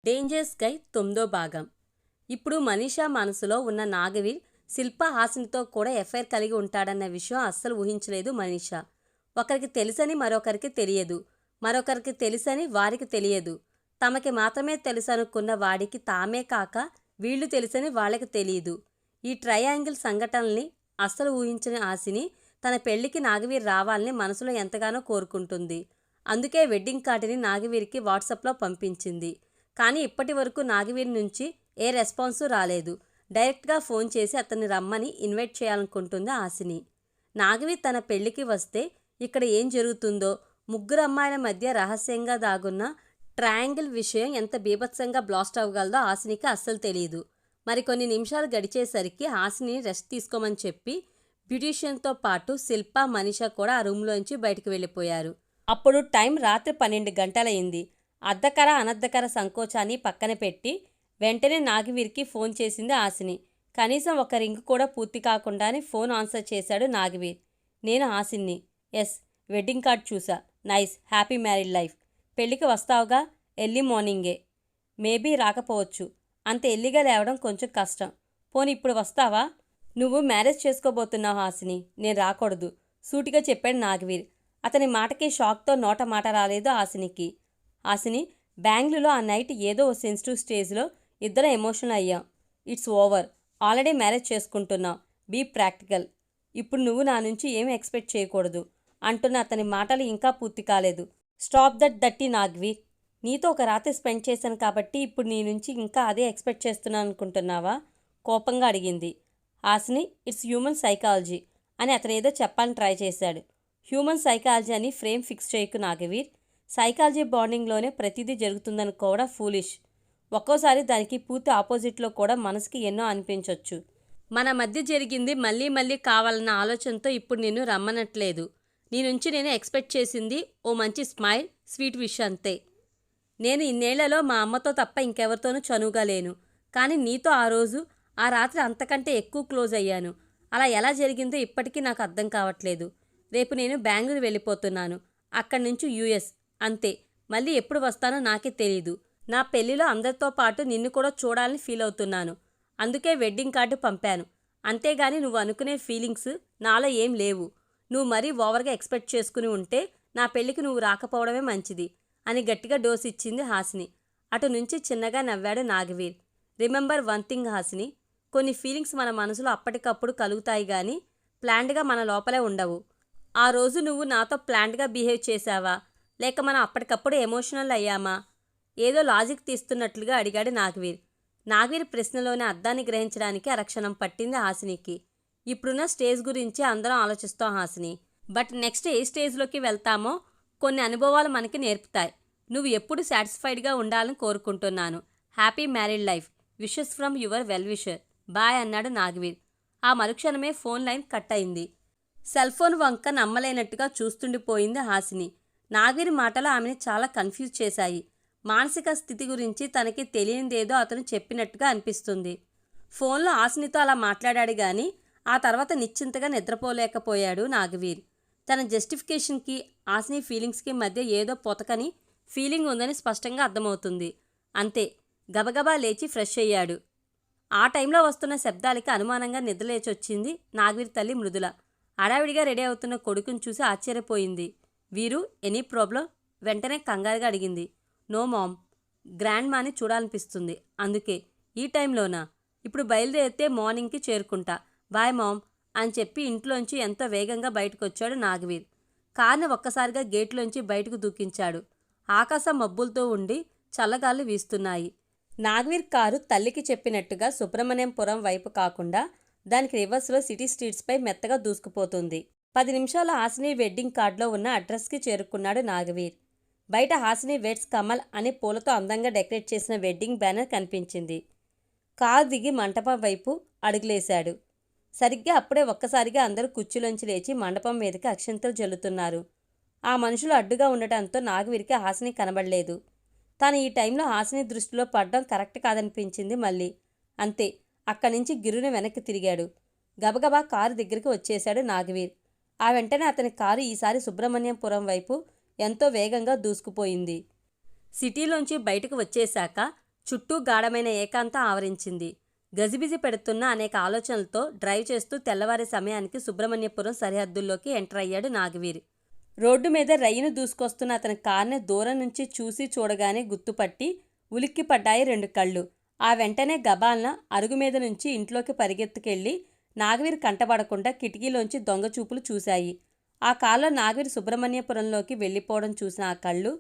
Danger sky 9వ భాగం. ఇప్పుడు మనీషా మనసులో ఉన్న నాగవీర్ శిల్ప హాసినితో కూడా ఎఫ్ఐఆర్ కలిగి ఉంటాడన్న విషయం అస్సలు ఊహించలేదు మనీషా. ఒకరికి తెలుసని మరొకరికి తెలియదు, మరొకరికి తెలుసని వారికి తెలియదు. తమకి మాత్రమే తెలుసనుకున్న వాడికి తామే కాక వీళ్ళు తెలుసని వాళ్ళకి తెలియదు. ఈ ట్రయాంగిల్ సంఘటనల్ని అస్సలు ఊహించని హాసిని తన పెళ్లికి నాగవీర్ రావాలని మనసులో ఎంతగానో కోరుకుంటుంది. అందుకే వెడ్డింగ్ కార్డుని నాగవీర్కి వాట్సాప్లో పంపించింది. కానీ ఇప్పటి వరకు నాగవీర్ నుంచి ఏ రెస్పాన్సు రాలేదు. డైరెక్ట్గా ఫోన్ చేసి అతన్ని రమ్మని ఇన్వైట్ చేయాలనుకుంటుంది హాసిని. నాగవీర్ తన పెళ్లికి వస్తే ఇక్కడ ఏం జరుగుతుందో, ముగ్గురు అమ్మాయిల మధ్య రహస్యంగా దాగున్న ట్రయాంగిల్ విషయం ఎంత బీభత్సంగా బ్లాస్ట్ అవ్వగలదో హాసినికి అస్సలు తెలియదు. మరికొన్ని నిమిషాలు గడిచేసరికి హాసిని రెస్ట్ తీసుకోమని చెప్పి బ్యూటీషియన్తో పాటు శిల్ప, మనీషా కూడా ఆ రూమ్లోంచి బయటకు వెళ్ళిపోయారు. అప్పుడు టైం రాత్రి 12 గంటలయింది. అర్ధకర అనర్ధకర సంకోచాన్ని పక్కన పెట్టి వెంటనే నాగవీర్కి ఫోన్ చేసింది హాసిని. కనీసం ఒక రింగ్ కూడా పూర్తి కాకుండానే ఫోన్ ఆన్సర్ చేశాడు నాగవీర్. నేను హాసిన్ని. ఎస్, వెడ్డింగ్ కార్డ్ చూసా. Nice, happy married life. పెళ్ళికి వస్తావుగా? ఎర్లీ మార్నింగే. మేబీ రాకపోవచ్చు. అంత ఎర్లీగా లేవడం కొంచెం కష్టం. పోనీ ఇప్పుడు వస్తావా? నువ్వు మ్యారేజ్ చేసుకోబోతున్నావు హాసిని, నేను రాకూడదు సూటిగా చెప్పాడు నాగవీర్. అతని మాటకి షాక్తో నోట మాట రాలేదు హాసినికి. హాసిని, బెంగళూరులో ఆ నైట్ ఏదో ఓ సెన్సిటివ్ స్టేజ్లో ఇద్దరం ఎమోషనల్ అయ్యాం. It's over. ఆల్రెడీ మ్యారేజ్ చేసుకుంటున్నాం. Be practical. ఇప్పుడు నువ్వు నా నుంచి ఏమీ ఎక్స్పెక్ట్ చేయకూడదు అంటున్న అతని మాటలు ఇంకా పూర్తి కాలేదు. స్టాప్ దట్ దట్టి నాగవీర్. నీతో ఒక రాత్రి స్పెండ్ చేశాను కాబట్టి ఇప్పుడు నీ నుంచి ఇంకా అదే ఎక్స్పెక్ట్ చేస్తున్నాను అనుకుంటున్నావా? కోపంగా అడిగింది. హాసిని, ఇట్స్ హ్యూమన్ సైకాలజీ అని అతను ఏదో చెప్పాలని ట్రై చేశాడు. హ్యూమన్ సైకాలజీ అని ఫ్రేమ్ ఫిక్స్ చేయకు నాగవీర్. సైకాలజీ బాండింగ్లోనే ప్రతిదీ జరుగుతుందనుకోవడం ఫూలిష్. ఒక్కోసారి దానికి పూర్తి ఆపోజిట్లో కూడా మనసుకి ఎన్నో అనిపించవచ్చు. మన మధ్య జరిగింది మళ్ళీ మళ్ళీ కావాలన్న ఆలోచనతో ఇప్పుడు నిన్ను రమ్మనట్లేదు. నీ నుంచి నేను ఎక్స్పెక్ట్ చేసింది ఓ మంచి స్మైల్, స్వీట్ విష్ అంతే. నేను ఇన్నేళ్లలో మా అమ్మతో తప్ప ఇంకెవరితోనూ చనువుగా లేను. కానీ నీతో ఆ రాత్రి అంతకంటే ఎక్కువ క్లోజ్ అయ్యాను. అలా ఎలా జరిగిందో ఇప్పటికీ నాకు అర్థం కావట్లేదు. రేపు నేను బెంగళూరు వెళ్ళిపోతున్నాను. అక్కడి నుంచి యూఎస్. అంతే. మళ్ళీ ఎప్పుడు వస్తానో నాకే తెలీదు. నా పెళ్లిలో అందరితో పాటు నిన్ను కూడా చూడాలని ఫీల్ అవుతున్నాను. అందుకే వెడ్డింగ్ కార్డు పంపాను. అంతేగాని నువ్వు అనుకునే ఫీలింగ్స్ నాలో ఏం లేవు. నువ్వు మరీ ఓవర్గా ఎక్స్పెక్ట్ చేసుకుని ఉంటే నా పెళ్లికి నువ్వు రాకపోవడమే మంచిది అని గట్టిగా డోస్ ఇచ్చింది హాసిని. అటు నుంచి చిన్నగా నవ్వాడు నాగవీర్. రిమెంబర్ వన్ థింగ్ హాసిని, కొన్ని ఫీలింగ్స్ మన మనసులో అప్పటికప్పుడు కలుగుతాయి కానీ ప్లాన్డ్గా మన లోపలే ఉండవు. ఆ రోజు నువ్వు నాతో ప్లాన్డ్గా బిహేవ్ చేశావా, లేక మనం అప్పటికప్పుడు ఎమోషనల్ అయ్యామా? ఏదో లాజిక్ తీస్తున్నట్లుగా అడిగాడు నాగవీర్. నాగవీర్ ప్రశ్నలోని అర్థాన్ని గ్రహించడానికి అరక్షణం పట్టింది హాసినికి. ఇప్పుడున్న స్టేజ్ గురించి అందరం ఆలోచిస్తాం హాసిని. బట్ నెక్స్ట్ ఏ స్టేజ్లోకి వెళ్తామో కొన్ని అనుభవాలు మనకి నేర్పుతాయి. నువ్వు ఎప్పుడు సాటిస్ఫైడ్గా ఉండాలని కోరుకుంటున్నాను. Happy married life. Wishes from your well wisher. Bye అన్నాడు నాగవీర్. ఆ మరుక్షణమే ఫోన్ లైన్ కట్ అయింది. సెల్ ఫోన్ వంక నమ్మలేనట్టుగా చూస్తుండిపోయింది హాసిని. నాగవీర్ మాటలు ఆమెని చాలా కన్ఫ్యూజ్ చేశాయి. మానసిక స్థితి గురించి తనకి తెలియనిదేదో అతను చెప్పినట్టుగా అనిపిస్తుంది. ఫోన్లో హాసినితో అలా మాట్లాడాడు కానీ ఆ తర్వాత నిశ్చింతగా నిద్రపోలేకపోయాడు నాగవీర్. తన జస్టిఫికేషన్కి హాసిని ఫీలింగ్స్కి మధ్య ఏదో పొతకని ఫీలింగ్ ఉందని స్పష్టంగా అర్థమవుతుంది. అంతే. గబగబా లేచి ఫ్రెష్ అయ్యాడు. ఆ టైంలో వస్తున్న శబ్దాలకి అనుమానంగా నిద్రలేచొచ్చింది నాగవీర్ తల్లి మృదుల. హడావిడిగా రెడీ అవుతున్న కొడుకుని చూసి ఆశ్చర్యపోయింది. వీరు, ఎనీ ప్రాబ్లం? వెంటనే కంగారుగా అడిగింది. నో మామ్, గ్రాండ్ మాని చూడాలనిపిస్తుంది, అందుకే. ఈ టైంలోనా? ఇప్పుడు బయలుదేరితే మార్నింగ్కి చేరుకుంటా. బాయ్ మామ్ అని చెప్పి ఇంట్లోంచి ఎంతో వేగంగా బయటకొచ్చాడు నాగవీర్. కార్ని ఒక్కసారిగా గేట్లోంచి బయటకు దూకించాడు. ఆకాశం మబ్బులతో ఉండి చల్లగాలు వీస్తున్నాయి. నాగవీర్ కారు తల్లికి చెప్పినట్టుగా సుబ్రహ్మణ్యంపురం వైపు కాకుండా దానికి రివర్స్లో సిటీ స్ట్రీట్స్పై మెత్తగా దూసుకుపోతుంది. 10 నిమిషాల హాసిని వెడ్డింగ్ కార్డులో ఉన్న అడ్రస్కి చేరుకున్నాడు నాగవీర్. బయట హాసిని వెడ్స్ కమల్ అనే పూలతో అందంగా డెకరేట్ చేసిన వెడ్డింగ్ బ్యానర్ కనిపించింది. కారు దిగి మంటపం వైపు అడుగులేశాడు. సరిగ్గా అప్పుడే ఒక్కసారిగా అందరూ కుర్చీలోంచి లేచి మండపం మీదకి అక్షంతలు జల్లుతున్నారు. ఆ మనుషులు అడ్డుగా ఉండటంతో నాగవీర్కి హాసిని కనబడలేదు. తాను ఈ టైంలో హాసిని దృష్టిలో పడడం కరెక్ట్ కాదనిపించింది మళ్ళీ. అంతే. అక్కడి నుంచి గిరున వెనక్కి తిరిగాడు. గబగబా కారు దగ్గరికి వచ్చేశాడు నాగవీర్. ఆ వెంటనే అతని కారు ఈసారి సుబ్రహ్మణ్యంపురం వైపు ఎంతో వేగంగా దూసుకుపోయింది. సిటీలోంచి బయటకు వచ్చేశాక చుట్టూ గాఢమైన ఏకాంతం ఆవరించింది. గజిబిజి పెడుతున్న అనేక ఆలోచనలతో డ్రైవ్ చేస్తూ తెల్లవారే సమయానికి సుబ్రహ్మణ్యపురం సరిహద్దుల్లోకి ఎంటర్ అయ్యాడు నాగవీర్. రోడ్డు మీద రైలును దూసుకొస్తున్న అతని కార్ని దూరం నుంచి చూసి చూడగానే గుర్తుపట్టి ఉలిక్కిపడ్డాయి 2 కళ్ళు. ఆ వెంటనే గబాల్న అరుగు మీద నుంచి ఇంట్లోకి పరిగెత్తుకెళ్లి నాగవీర్ కంటబడకుండా కిటికీలోంచి దొంగచూపులు చూశాయి. ఆ కారులో నాగవీర్ సుబ్రహ్మణ్యపురంలోకి వెళ్ళిపోవడం చూసిన ఆ కళ్ళు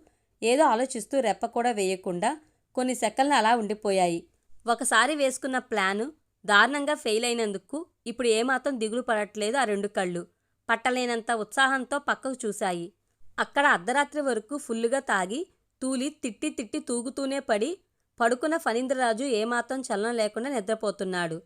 ఏదో ఆలోచిస్తూ రెప్ప కూడా వేయకుండా కొన్ని సెకన్లు అలా ఉండిపోయాయి. ఒకసారి వేసుకున్న ప్లాను దారుణంగా ఫెయిల్ అయినందుకు ఇప్పుడు ఏమాత్రం దిగులు పడట్లేదు ఆ 2 కళ్ళు. పట్టలేనంత ఉత్సాహంతో పక్కకు చూశాయి. అక్కడ అర్ధరాత్రి వరకు ఫుల్లుగా తాగి తూలి తిట్టి తిట్టి తూగుతూనే పడుకున్న ఫణీంద్రరాజు ఏమాత్రం చలనం లేకుండా నిద్రపోతున్నాడు.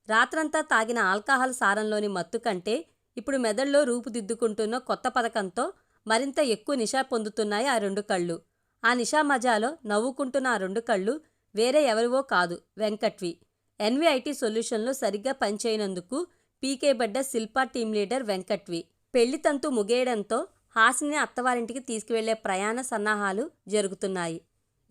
రాత్రంతా తాగిన ఆల్కహాల్ సారంలోని మత్తు కంటే ఇప్పుడు మెదడులో రూపుదిద్దుకుంటున్న కొత్త పథకంతో మరింత ఎక్కువ నిశా పొందుతున్నాయి ఆ 2 కళ్ళు. ఆ నిశా మజాలో నవ్వుకుంటున్న ఆ 2 కళ్ళు వేరే ఎవరివో కాదు, వెంకట్వి. ఎన్విఐటి సొల్యూషన్లో సరిగ్గా పనిచేయనందుకు పీకేబడ్డ శిల్పా టీం లీడర్ వెంకట్వి. పెళ్లి తంతు ముగియడంతో హాసిని అత్తవారింటికి తీసుకువెళ్లే ప్రయాణ సన్నాహాలు జరుగుతున్నాయి.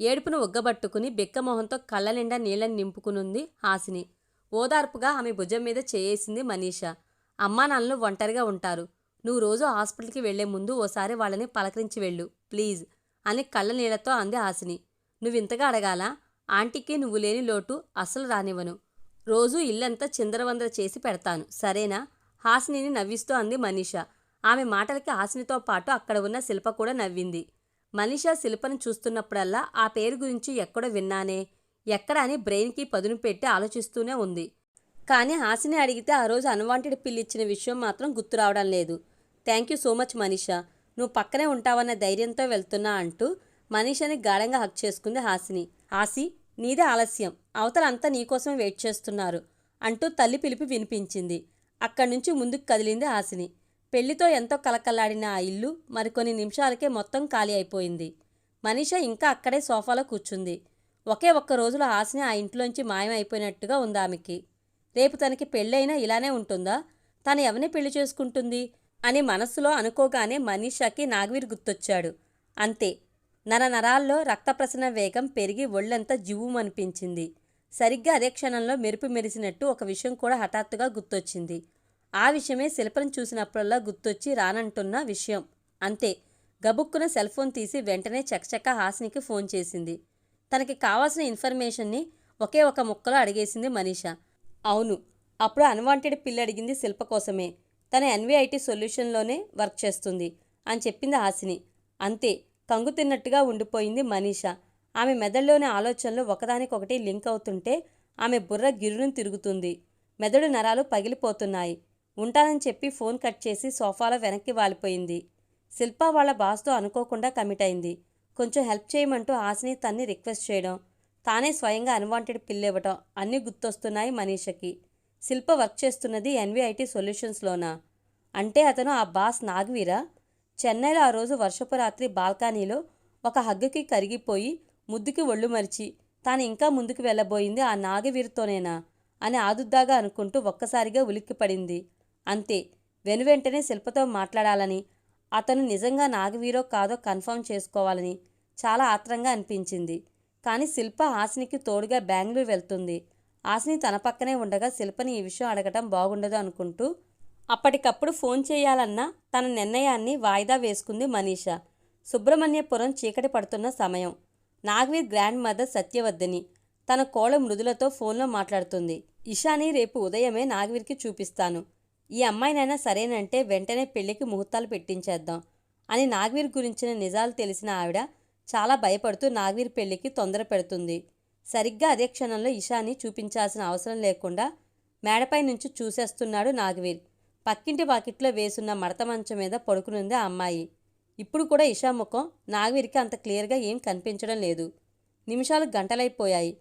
ఏడుపును ఒగ్గబట్టుకుని బిక్కమొహంతో కళ్ళ నిండా నీళ్లను నింపుకునుంది హాసిని. ఓదార్పుగా ఆమె భుజం మీద చేయేసింది మనీషా. అమ్మానాన్నలు ఒంటరిగా ఉంటారు. నువ్వు రోజు హాస్పిటల్కి వెళ్లే ముందు ఓసారి వాళ్ళని పలకరించి వెళ్ళు ప్లీజ్ అని కళ్ళ నీళ్లతో అంది హాసిని. నువ్వింతగా అడగాలా? ఆంటీకి నువ్వు లేని లోటు అస్సలు రానివ్వను. రోజూ ఇల్లంతా చిందరవందర చేసి పెడతాను, సరేనా? హాసినిని నవ్విస్తూ అంది మనీషా. ఆమె మాటలకి హాసినితో పాటు అక్కడ ఉన్న శిల్ప కూడా నవ్వింది. మనీషా శిల్పను చూస్తున్నప్పుడల్లా ఆ పేరు గురించి ఎక్కడో విన్నానే, ఎక్కడ అని బ్రెయిన్కి పదును పెట్టి ఆలోచిస్తూనే ఉంది. కానీ హాసిని అడిగితే ఆ రోజు అన్వాంటెడ్ పిల్లిచ్చిన విషయం మాత్రం గుర్తు రావడం లేదు. Thank you so much Manisha, నువ్వు పక్కనే ఉంటావన్న ధైర్యంతో వెళ్తున్నా అంటూ మనీషాని గాఢంగా హక్ చేసుకుంది హాసిని. హాసి, నీదే ఆలస్యం, అవతలంతా నీకోసం వెయిట్ చేస్తున్నారు అంటూ తల్లి పిలుపు వినిపించింది. అక్కడి నుంచి ముందుకు కదిలింది హాసిని. పెళ్లితో ఎంతో కలకల్లాడిన ఆ ఇల్లు మరికొన్ని నిమిషాలకే మొత్తం ఖాళీ అయిపోయింది. మనీషా ఇంకా అక్కడే సోఫాలో కూర్చుంది. ఒకే ఒక్క రోజులో హాసిని ఆ ఇంట్లోంచి మాయమైపోయినట్టుగా ఉంది ఆమెకి. రేపు తనకి పెళ్ళైనా ఇలానే ఉంటుందా? తను ఎవరిని పెళ్లి చేసుకుంటుంది అని మనస్సులో అనుకోగానే మనీషాకి నాగవీర్ గుర్తొచ్చాడు. అంతే, నరాల్లో రక్త ప్రసరణ వేగం పెరిగి ఒళ్ళంతా జివ్వుమనిపించింది. సరిగ్గా అదే క్షణంలో మెరుపు మెరిసినట్టు ఒక విషయం కూడా హఠాత్తుగా గుర్తొచ్చింది. ఆ విషయమే శిల్పను చూసినప్పుడల్లా గుర్తొచ్చి రానంటున్న విషయం. అంతే, గబుక్కున సెల్ ఫోన్ తీసి వెంటనే చకచకా హాసినికి ఫోన్ చేసింది. తనకి కావాల్సిన ఇన్ఫర్మేషన్ని ఒకే ఒక ముక్కలో అడిగేసింది మనీషా. అవును, అప్పుడు అన్వాంటెడ్ పిల్లి అడిగింది శిల్ప కోసమే. తన ఎన్విఐటి సొల్యూషన్లోనే వర్క్ చేస్తుంది అని చెప్పింది హాసిని. అంతే, కంగు తిన్నట్టుగా ఉండిపోయింది మనీషా. ఆమె మెదడులోని ఆలోచనలు ఒకదానికొకటి లింక్ అవుతుంటే ఆమె బుర్ర గిర్రును తిరుగుతుంది. మెదడు నరాలు పగిలిపోతున్నాయి. ఉంటానని చెప్పి ఫోన్ కట్ చేసి సోఫాలో వెనక్కి వాలిపోయింది. శిల్ప వాళ్ళ బాస్తో అనుకోకుండా కమిట్ అయింది. కొంచెం హెల్ప్ చేయమంటూ హాసిని తన్ని రిక్వెస్ట్ చేయడం, తానే స్వయంగా అన్వాంటెడ్ పిల్లివ్వటం అన్నీ గుర్తొస్తున్నాయి మనీషకి. శిల్ప వర్క్ చేస్తున్నది ఎన్విఐటి సొల్యూషన్స్లోనా? అంటే అతను ఆ బాస్ నాగవీరా? చెన్నైలో ఆ రోజు వర్షపు రాత్రి బాల్కనీలో ఒక హగ్గుకి కరిగిపోయి ముద్దుకి ఒళ్ళు మరిచి తాను ఇంకా ముందుకు వెళ్ళబోయింది ఆ నాగవీర్తోనేనా అని ఆదుద్దాగా అనుకుంటూ ఒక్కసారిగా ఉలిక్కిపడింది. అంతే, వెనువెంటనే శిల్పతో మాట్లాడాలని, అతను నిజంగా నాగవీరో కాదో కన్ఫర్మ్ చేసుకోవాలని చాలా ఆత్రంగా అనిపించింది. కానీ శిల్ప హాసినికి తోడుగా బెంగళూరు వెళ్తుంది. హాసిని తన పక్కనే ఉండగా శిల్పని ఈ విషయం అడగటం బాగుండదు అనుకుంటూ అప్పటికప్పుడు ఫోన్ చేయాలన్న తన నిర్ణయాన్ని వాయిదా వేసుకుంది మనీషా. సుబ్రహ్మణ్యపురం చీకటి పడుతున్న సమయం. నాగవీర్ గ్రాండ్ మదర్ సత్యవద్దని తన కోళ్ళ మృదులతో ఫోన్లో మాట్లాడుతుంది. ఇషాని రేపు ఉదయమే నాగవీర్కి చూపిస్తాను. ఈ అమ్మాయినైనా సరేనంటే వెంటనే పెళ్లికి ముహూర్తాలు పెట్టించేద్దాం అని నాగవీర్ గురించిన నిజాలు తెలిసిన ఆవిడ చాలా భయపడుతూ నాగవీర్ పెళ్లికి తొందర పెడుతుంది. సరిగ్గా అదే క్షణంలో ఇషాని చూపించాల్సిన అవసరం లేకుండా మేడపై నుంచి చూసేస్తున్నాడు నాగవీర్. పక్కింటి వాకిట్లో వేసున్న మడత మంచం మీద పడుకునుంది ఆ అమ్మాయి. ఇప్పుడు కూడా ఇషా ముఖం నాగవీర్కి అంత క్లియర్గా ఏం కనిపించడం లేదు. నిమిషాలు గంటలైపోయాయి.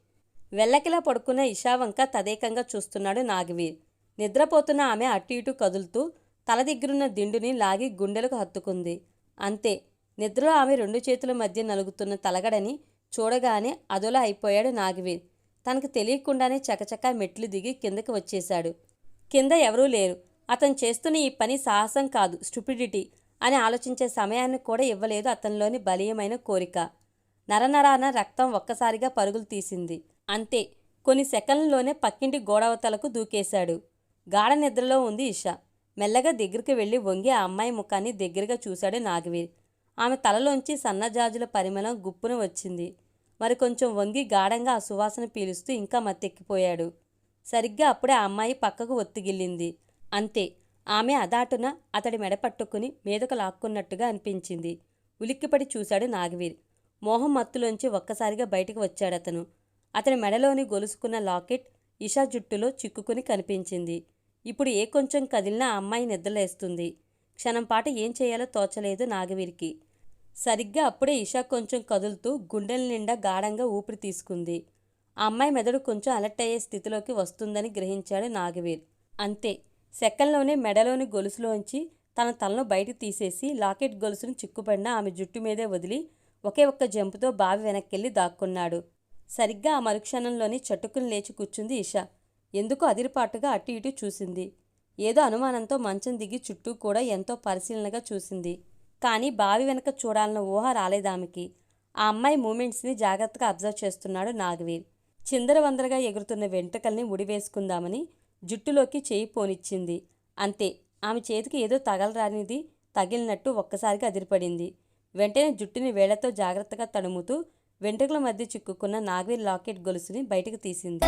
వెల్లకిలా పడుకున్న ఇషా వంక తదేకంగా చూస్తున్నాడు నాగవీర్. నిద్రపోతున్న ఆమె అటు ఇటు కదులుతూ తల దగ్గరున్న దిండుని లాగి గుండెలకు హత్తుకుంది. అంతే, నిద్రలో ఆమె 2 చేతుల మధ్య నలుగుతున్న తలగడని చూడగానే అదోలా అయిపోయాడు నాగవీర్. తనకు తెలియకుండానే చకచకా మెట్లు దిగి కిందకి వచ్చేశాడు. కింద ఎవరూ లేరు. అతను చేస్తున్న ఈ పని సాహసం కాదు, స్టూపిడిటీ అని ఆలోచించే సమయాన్ని కూడా ఇవ్వలేదు అతనిలోని బలీయమైన కోరిక. నరనరాన రక్తం ఒక్కసారిగా పరుగులు తీసింది. అంతే, కొన్ని సెకన్లలోనే పక్కింటి గోడవతలకు దూకేశాడు. గాఢ నిద్రలో ఉంది ఇష. మెల్లగా దగ్గరికి వెళ్ళి వంగి ఆ అమ్మాయి ముఖాన్ని దగ్గరగా చూశాడు నాగవీర్. ఆమె తలలోంచి సన్నజాజుల పరిమళం గుప్పున వచ్చింది. మరి కొంచెం వంగి గాఢంగా ఆ సువాసన పీలుస్తూ ఇంకా మత్తెక్కిపోయాడు. సరిగ్గా అప్పుడే ఆ అమ్మాయి పక్కకు ఒత్తిగిల్లింది. అంతే, ఆమె అదాటున అతడి మెడ పట్టుకుని మీదకు లాక్కున్నట్టుగా అనిపించింది. ఉలిక్కిపడి చూశాడు నాగవీర్. మోహం మత్తులోంచి ఒక్కసారిగా బయటికి వచ్చాడతను. అతని మెడలోని గొలుసుకున్న లాకెట్ ఇషా జుట్టులో చిక్కుకుని కనిపించింది. ఇప్పుడు ఏ కొంచెం కదిలినా ఆ అమ్మాయి నిద్రలేస్తుంది. క్షణంపాటు ఏం చేయాలో తోచలేదు నాగవీర్కి. సరిగ్గా అప్పుడే ఇషా కొంచెం కదులుతూ గుండెల నిండా గాఢంగా ఊపిరి తీసుకుంది. ఆ అమ్మాయి మెదడు కొంచెం అలర్ట్ అయ్యే స్థితిలోకి వస్తుందని గ్రహించాడు నాగవీర్. అంతే, సెకండ్లోనే మెడలోని గొలుసులోంచి తన తలను బయటికి తీసేసి లాకెట్ గొలుసును చిక్కుపడిన ఆమె జుట్టు మీదే వదిలి ఒకే ఒక్క జంపుతో బావి వెనక్కెళ్ళి దాక్కున్నాడు. సరిగ్గా ఆ మరుక్షణంలోని చటుక్కుని లేచి కూర్చుంది ఇషా. ఎందుకో అదిరిపాటుగా అటు ఇటు చూసింది. ఏదో అనుమానంతో మంచం దిగి చుట్టూ కూడా ఎంతో పరిశీలనగా చూసింది. కానీ బావి వెనక చూడాలన్న ఊహ రాలేదామెకి. ఆ అమ్మాయి మూమెంట్స్ని జాగ్రత్తగా అబ్జర్వ్ చేస్తున్నాడు నాగవీర్. చిందరవందరగా ఎగురుతున్న వెంట్రుకల్ని ముడివేసుకుందామని జుట్టులోకి చేయి పోనిచ్చింది. అంతే, ఆమె చేతికి ఏదో తగలరానిది తగిలినట్టు ఒక్కసారిగా అదిరిపడింది. వెంటనే జుట్టుని వేళ్లతో జాగ్రత్తగా తడుముతూ వెంట్రుకల మధ్య చిక్కుకున్న నాగవీర్ లాకెట్ గొలుసుని బయటకు తీసింది.